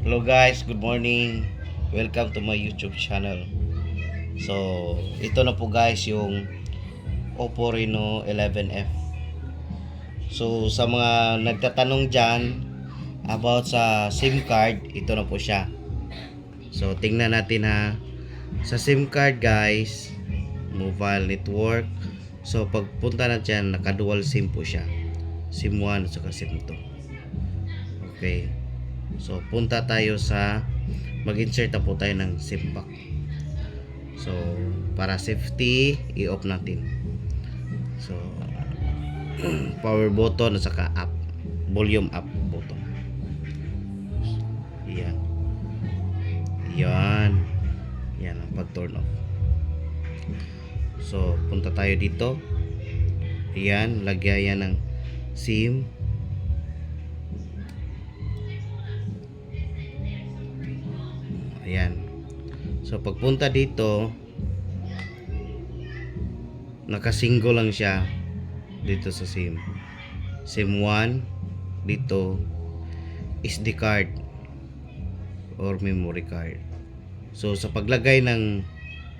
Hello guys, good morning. Welcome to my YouTube channel. So, ito na po guys yung Oppo Reno 11F. So, sa mga nagtatanong dyan about sa SIM card, ito na po siya. So, tingnan natin ha. Sa SIM card guys, mobile network. So, pagpunta na dyan, naka-dual SIM po siya. SIM 1 at saka SIM 2. Okay. So, punta tayo sa mag-insert na po tayo ng SIM pack. So, para safety, i-off natin. So, power button at saka up. Volume up button. Yan. Yan. Yan ang pag-turn off. So, punta tayo dito. Yan, lagyan ng SIM. Ayan. So pagpunta dito, naka-single lang siya dito sa SIM. SIM 1 dito, SD card or memory card. So sa paglagay ng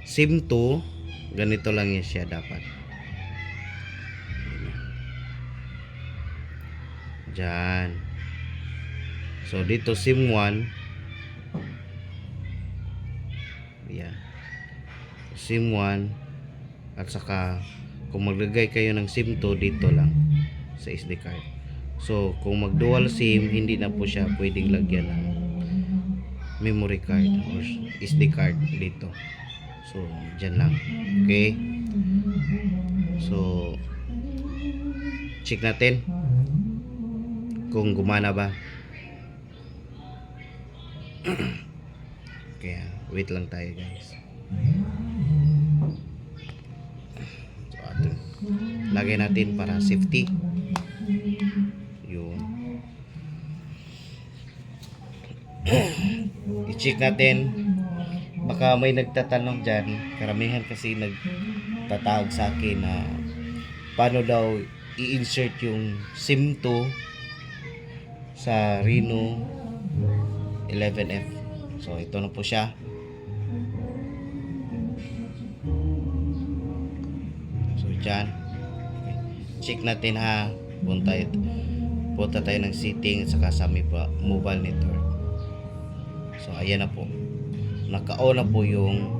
SIM 2, ganito lang yan siya dapat. Diyan. So dito SIM 1, yan. SIM 1 at saka kung maglagay kayo ng SIM 2 dito lang sa SD card. So kung mag dual SIM, hindi na po siya pwedeng lagyan ng memory card or SD card dito. So dyan lang. Okay. So check natin kung gumana ba. Kaya wait lang tayo guys. So atin lagay natin para safety. Yun. I-check natin. Baka may nagtatanong dyan. Karamihan kasi nagtatawag sa akin na paano daw i-insert yung SIM 2 sa Reno 11F. So ito na po siya. So dyan, okay. Check natin ha. Punta tayo ng setting at saka sa mobile network. So ayan na po, naka-on na po yung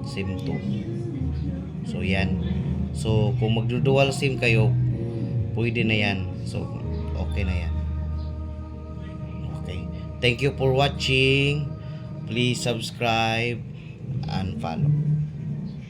SIM 2. So yan. So kung magdudual SIM kayo, pwede na yan. So okay na yan. Okay, thank you for watching. Please subscribe and follow.